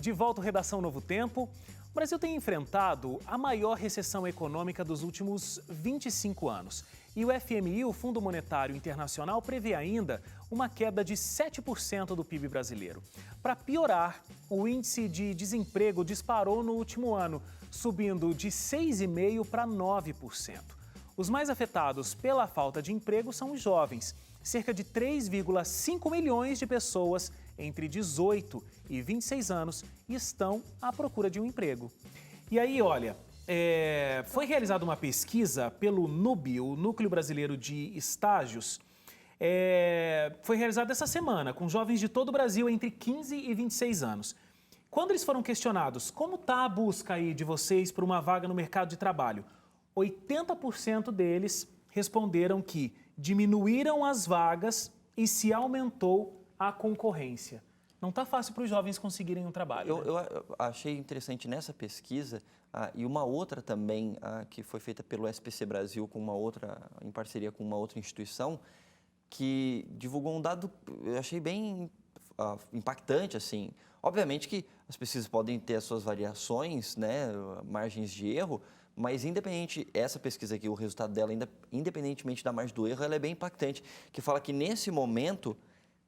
De volta ao Redação Novo Tempo. O Brasil tem enfrentado a maior recessão econômica dos últimos 25 anos. E o FMI, o Fundo Monetário Internacional, prevê ainda uma queda de 7% do PIB brasileiro. Para piorar, o índice de desemprego disparou no último ano, subindo de 6,5% para 9%. Os mais afetados pela falta de emprego são os jovens. Cerca de 3,5 milhões de pessoas entre 18 e 26 anos estão à procura de um emprego. E aí, olha, foi realizada uma pesquisa pelo NUB, o Núcleo Brasileiro de Estágios. Foi realizada essa semana com jovens de todo o Brasil entre 15 e 26 anos. Quando eles foram questionados como está a busca aí de vocês por uma vaga no mercado de trabalho, 80% deles responderam que diminuíram as vagas e se aumentou a concorrência. Não está fácil para os jovens conseguirem um trabalho. Eu achei interessante nessa pesquisa, e uma outra também, que foi feita pelo SPC Brasil em parceria com uma outra instituição, que divulgou um dado, eu achei bem impactante, assim. Obviamente que as pesquisas podem ter as suas variações, né, margens de erro, mas essa pesquisa aqui, o resultado dela, independentemente da margem do erro, ela é bem impactante, que fala que nesse momento,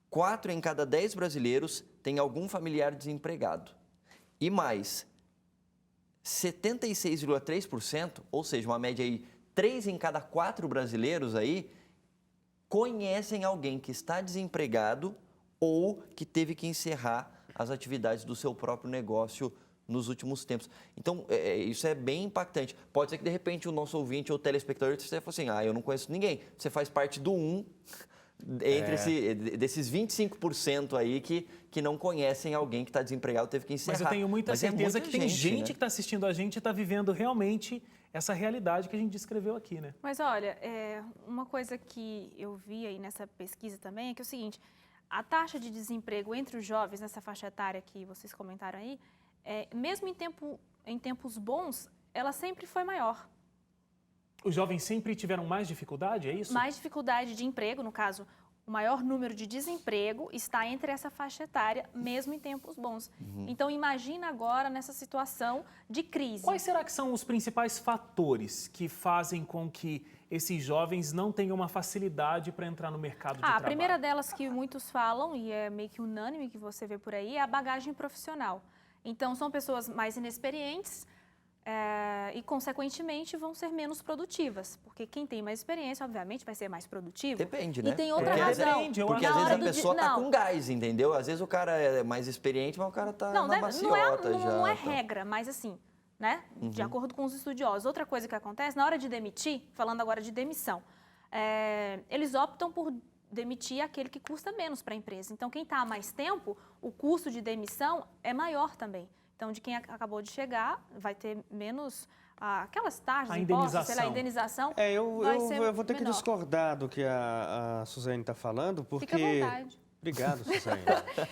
4 em cada 10 brasileiros têm algum familiar desempregado. E mais, 76,3%, ou seja, uma média aí, 3 em cada 4 brasileiros aí, conhecem alguém que está desempregado ou que teve que encerrar as atividades do seu próprio negócio nos últimos tempos. Então, isso é bem impactante. Pode ser que, de repente, o nosso ouvinte ou telespectador você fale assim, eu não conheço ninguém. Você faz parte do desses 25% aí que não conhecem alguém que está desempregado, teve que encerrar. Mas eu tenho muita certeza que tem gente, né? que está assistindo a gente e está vivendo realmente essa realidade que a gente descreveu aqui, né? Mas olha, uma coisa que eu vi aí nessa pesquisa também é que é o seguinte, a taxa de desemprego entre os jovens, nessa faixa etária que vocês comentaram aí, mesmo em tempos bons, ela sempre foi maior. Os jovens sempre tiveram mais dificuldade, é isso? Mais dificuldade de emprego, no caso, o maior número de desemprego está entre essa faixa etária, mesmo em tempos bons. Então, imagina agora nessa situação de crise. Quais será que são os principais fatores que fazem com que esses jovens não tenham uma facilidade para entrar no mercado de trabalho? A primeira delas que muitos falam, e é meio que unânime que você vê por aí, é a bagagem profissional. Então, são pessoas mais inexperientes e, consequentemente, vão ser menos produtivas. Porque quem tem mais experiência, obviamente, vai ser mais produtivo. Depende, né? E tem outra razão. Porque às vezes a pessoa está com gás, entendeu? Às vezes o cara é mais experiente, mas o cara está na maciota já. Não é regra, mas assim, né? De acordo com os estudiosos. Outra coisa que acontece, na hora de demitir, falando agora de demissão, eles optam por demitir aquele que custa menos para a empresa. Então, quem está há mais tempo, o custo de demissão é maior também. Então, de quem acabou de chegar, vai ter menos aquelas taxas, impostos, sei lá, indenização. Eu vou ter que discordar do que a Suzane está falando, porque... Fica à vontade. Obrigado, Suzane.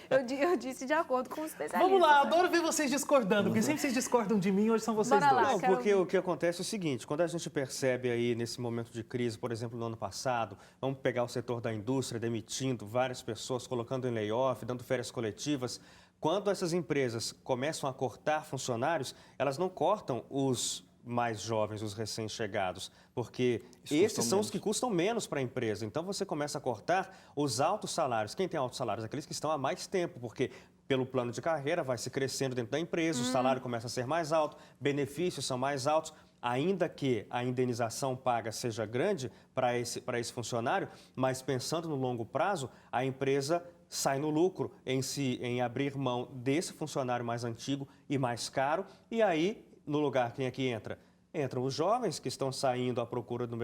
eu disse de acordo com os especialistas. Vamos lá, adoro ver vocês discordando, porque sempre vocês discordam de mim, hoje são vocês Bora dois. lá, Não, porque o que acontece é o seguinte, quando a gente percebe aí nesse momento de crise, por exemplo, no ano passado, vamos pegar o setor da indústria demitindo várias pessoas, colocando em layoff, dando férias coletivas, quando essas empresas começam a cortar funcionários, elas não cortam os mais jovens, os recém-chegados, porque esses são os que custam menos para a empresa. Então, você começa a cortar os altos salários. Quem tem altos salários? Aqueles que estão há mais tempo, porque pelo plano de carreira vai se crescendo dentro da empresa, o salário começa a ser mais alto, benefícios são mais altos, ainda que a indenização paga seja grande para esse funcionário, mas pensando no longo prazo, a empresa sai no lucro em abrir mão desse funcionário mais antigo e mais caro, e aí, no lugar, quem é que entra? Entram os jovens que estão saindo à procura no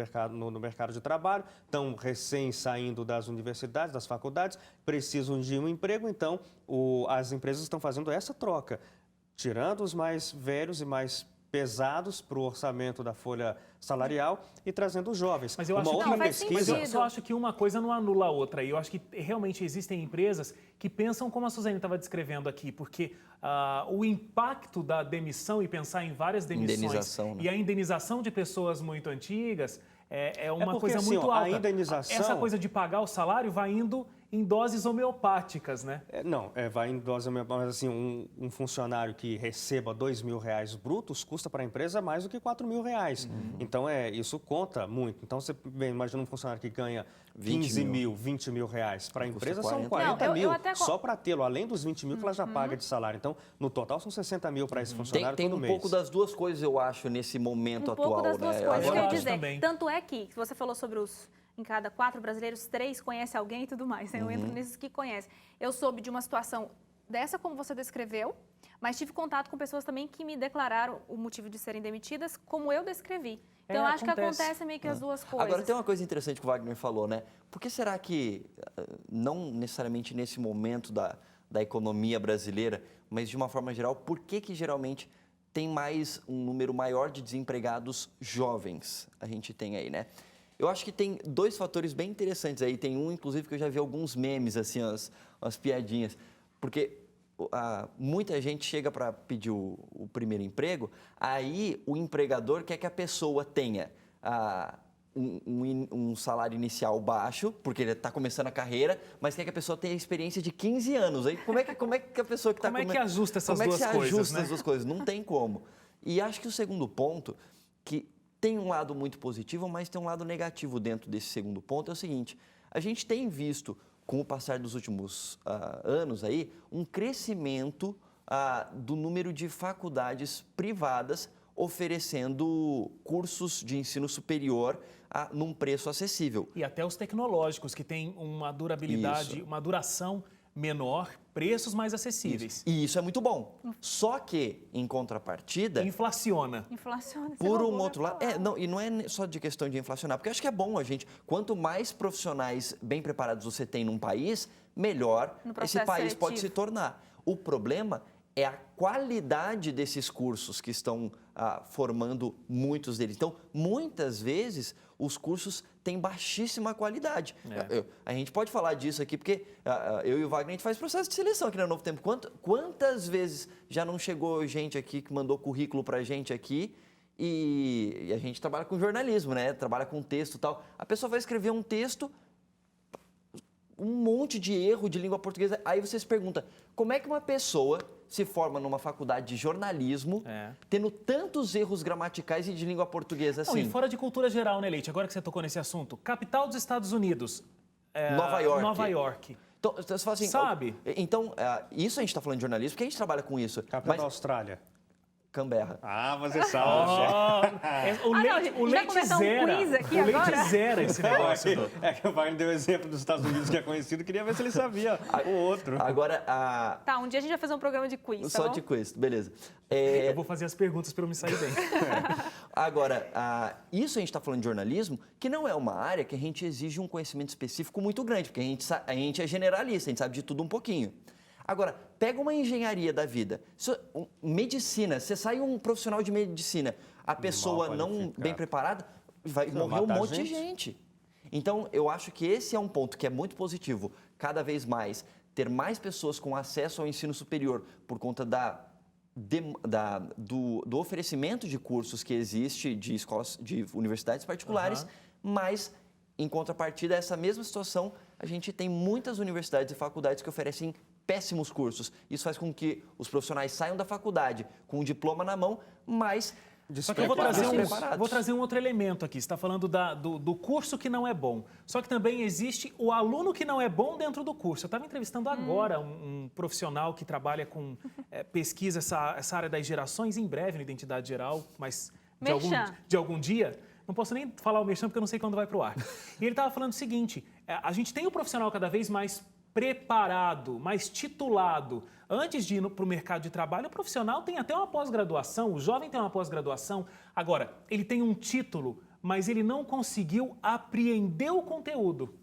mercado de trabalho, estão recém saindo das universidades, das faculdades, precisam de um emprego, então as empresas estão fazendo essa troca, tirando os mais velhos e mais pesados para o orçamento da folha salarial e trazendo os jovens. Mas eu só acho que uma coisa não anula a outra. E eu acho que realmente existem empresas que pensam como a Suzane estava descrevendo aqui, porque o impacto da demissão e pensar em várias demissões né? e a indenização de pessoas muito antigas é uma coisa assim, muito alta. A indenização... Essa coisa de pagar o salário vai indo em doses homeopáticas, né? Vai em dose homeopática, mas assim, um funcionário que receba R$2.000 brutos custa para a empresa mais do que R$4.000. Então, isso conta muito. Então, você imagina um funcionário que ganha 15 mil, 20 mil reais. Para a empresa são 40 mil, só para tê-lo, além dos 20 mil que ela já paga de salário. Então, no total, são 60 mil para esse funcionário tem todo um mês. pouco das duas coisas, eu acho, nesse momento atual. Um pouco das duas né? coisas, eu quer acho dizer. também. Tanto é que você falou sobre em cada 4 brasileiros, 3 conhecem alguém e tudo mais. Né? Eu entro nesses que conhecem. Eu soube de uma situação dessa como você descreveu, mas tive contato com pessoas também que me declararam o motivo de serem demitidas como eu descrevi. Então, eu acho que acontece meio que as duas coisas. Agora, tem uma coisa interessante que o Wagner falou, né? Por que será que, não necessariamente nesse momento da economia brasileira, mas de uma forma geral, por que geralmente tem um número maior de desempregados jovens? A gente tem aí, né? Eu acho que tem 2 fatores bem interessantes aí. Tem um, inclusive, que eu já vi alguns memes, assim, umas piadinhas. Porque muita gente chega para pedir o primeiro emprego, aí o empregador quer que a pessoa tenha um salário inicial baixo, porque ele está começando a carreira, mas quer que a pessoa tenha experiência de 15 anos. Aí como é que a pessoa que está Como é que ajusta essas duas coisas, Como é que se ajusta né? essas duas coisas? Não tem como. E acho que o segundo ponto, que tem um lado muito positivo, mas tem um lado negativo dentro desse segundo ponto, é o seguinte: a gente tem visto, com o passar dos últimos anos aí, um crescimento do número de faculdades privadas oferecendo cursos de ensino superior num preço acessível. E até os tecnológicos, que têm uma durabilidade, uma duração menor, preços mais acessíveis. E isso é muito bom. Só que, em contrapartida... Inflaciona. Por um outro lado... e não é só de questão de inflacionar, porque eu acho que é bom quanto mais profissionais bem preparados você tem num país, melhor esse país pode se tornar. O problema é a qualidade desses cursos que estão formando muitos deles. Então, muitas vezes, os cursos têm baixíssima qualidade. A gente pode falar disso aqui, porque eu e o Wagner, a gente faz processo de seleção aqui na Novo Tempo. Quantas vezes já não chegou gente aqui que mandou currículo para a gente aqui e a gente trabalha com jornalismo, né? Trabalha com texto e tal. A pessoa vai escrever um texto, um monte de erro de língua portuguesa. Aí você se pergunta, como é que uma pessoa se forma numa faculdade de jornalismo, tendo tantos erros gramaticais e de língua portuguesa assim? Não, e fora de cultura geral, né, Leite? Agora que você tocou nesse assunto, capital dos Estados Unidos, Nova York. Então, você fala assim, sabe? Então, isso a gente está falando de jornalismo, porque a gente trabalha com isso. Capital da Austrália. Canberra. Você sabe. O Leite zera. O Leite zera esse negócio. Que o Wagner deu o exemplo dos Estados Unidos, que é conhecido, queria ver se ele sabia o outro. Agora, Tá, um dia a gente vai fazer um programa de quiz, só de quiz, beleza. Eu vou fazer as perguntas para eu me sair bem. Agora, isso a gente está falando de jornalismo, que não é uma área que a gente exige um conhecimento específico muito grande, porque a gente é generalista, a gente sabe de tudo um pouquinho. Agora, pega uma engenharia da vida, medicina, você sai um profissional de medicina, a pessoa não bem preparada, vai morrer um monte de gente. Então, eu acho que esse é um ponto que é muito positivo, cada vez mais, ter mais pessoas com acesso ao ensino superior por conta do oferecimento de cursos que existe de escolas, de universidades particulares, mas, em contrapartida, essa mesma situação, a gente tem muitas universidades e faculdades que oferecem péssimos cursos. Isso faz com que os profissionais saiam da faculdade com um diploma na mão, mas... Só que eu vou trazer um outro elemento aqui. Você está falando do curso que não é bom. Só que também existe o aluno que não é bom dentro do curso. Eu estava entrevistando agora um profissional que trabalha com pesquisa essa área das gerações, em breve, na Identidade Geral, mas de algum dia. Não posso nem falar o merchan porque eu não sei quando vai para o ar. E ele estava falando o seguinte, a gente tem o profissional cada vez mais preparado, mais titulado. Antes de ir para o mercado de trabalho, o profissional tem até uma pós-graduação, o jovem tem uma pós-graduação. Agora, ele tem um título, mas ele não conseguiu apreender o conteúdo.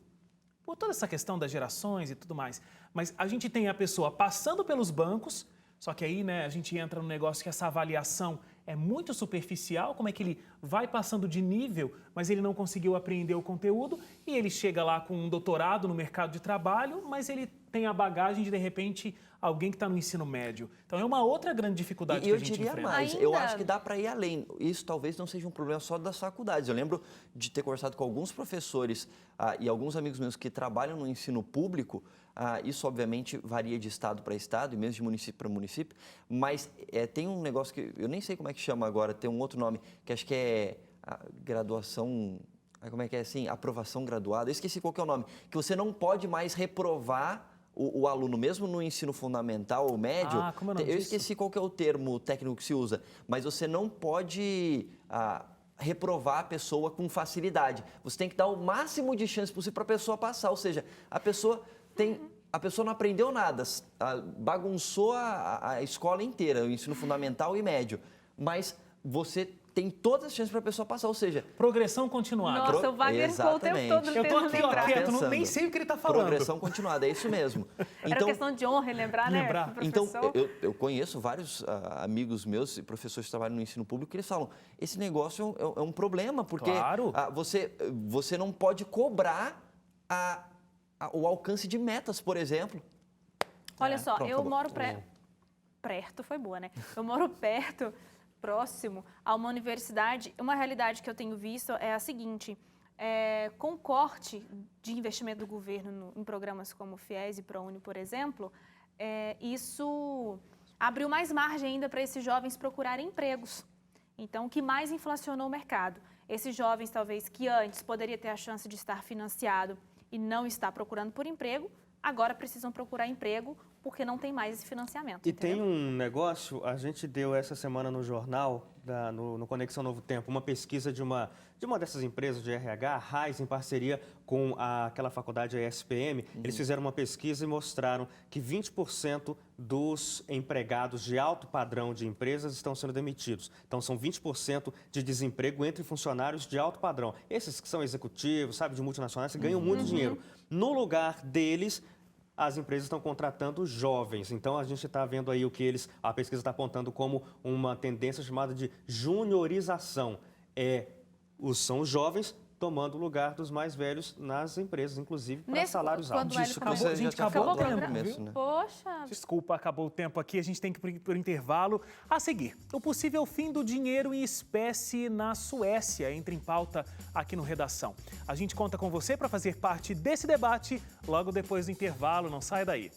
Por toda essa questão das gerações e tudo mais. Mas a gente tem a pessoa passando pelos bancos, só que aí, né, a gente entra no negócio que essa avaliação é muito superficial, como é que ele vai passando de nível, mas ele não conseguiu apreender o conteúdo e ele chega lá com um doutorado no mercado de trabalho, mas ele tem a bagagem de repente, alguém que está no ensino médio. Então, é uma outra grande dificuldade que a gente enfrenta. Eu diria mais, eu acho que dá para ir além. Isso talvez não seja um problema só das faculdades. Eu lembro de ter conversado com alguns professores e alguns amigos meus que trabalham no ensino público. Isso, obviamente, varia de estado para estado e mesmo de município para município. Mas tem um negócio que eu nem sei como é que chama agora, tem um outro nome, que acho que é a graduação... Como é que é assim? Aprovação graduada. Eu esqueci qual que é o nome. Que você não pode mais reprovar o aluno, mesmo no ensino fundamental ou médio. Como é o nome eu disso? esqueci qual que é o termo técnico que se usa. Mas você não pode reprovar a pessoa com facilidade. Você tem que dar o máximo de chance possível para a pessoa passar. Ou seja, a pessoa não aprendeu nada, bagunçou a escola inteira, o ensino fundamental e médio. Mas você tem todas as chances para a pessoa passar, ou seja... Progressão continuada. Nossa, o Wagner ficou o tempo todo Eu tô aqui, ó, quieto, nem sei o que ele está falando. Progressão continuada, é isso mesmo. Era questão de honra lembrar, né? Então, eu conheço vários amigos meus, professores que trabalham no ensino público, que eles falam, esse negócio é um problema, porque você não pode cobrar o alcance de metas, por exemplo. Olha só, eu moro perto, foi boa, né? Eu moro perto... próximo a uma universidade, uma realidade que eu tenho visto é a seguinte, com o corte de investimento do governo em programas como o FIES e ProUni, por exemplo, isso abriu mais margem ainda para esses jovens procurarem empregos. Então, o que mais inflacionou o mercado? Esses jovens, talvez, que antes poderia ter a chance de estar financiado e não está procurando por emprego, agora precisam procurar emprego porque não tem mais esse financiamento. E tem um negócio, a gente deu essa semana no jornal, no Conexão Novo Tempo, uma pesquisa de uma dessas empresas de RH, a Raiz, em parceria com aquela faculdade, a ESPM. Eles fizeram uma pesquisa e mostraram que 20% dos empregados de alto padrão de empresas estão sendo demitidos. Então, são 20% de desemprego entre funcionários de alto padrão. Esses que são executivos, sabe, de multinacionais, que ganham muito dinheiro. No lugar deles... as empresas estão contratando jovens. Então, a gente está vendo aí a pesquisa está apontando como uma tendência chamada de juniorização. São os jovens tomando o lugar dos mais velhos nas empresas, inclusive para salários altos. Acabou o tempo, viu? Né? Poxa! Desculpa, acabou o tempo aqui, a gente tem que ir para o intervalo. A seguir, o possível fim do dinheiro em espécie na Suécia entra em pauta aqui no Redação. A gente conta com você para fazer parte desse debate logo depois do intervalo, não sai daí.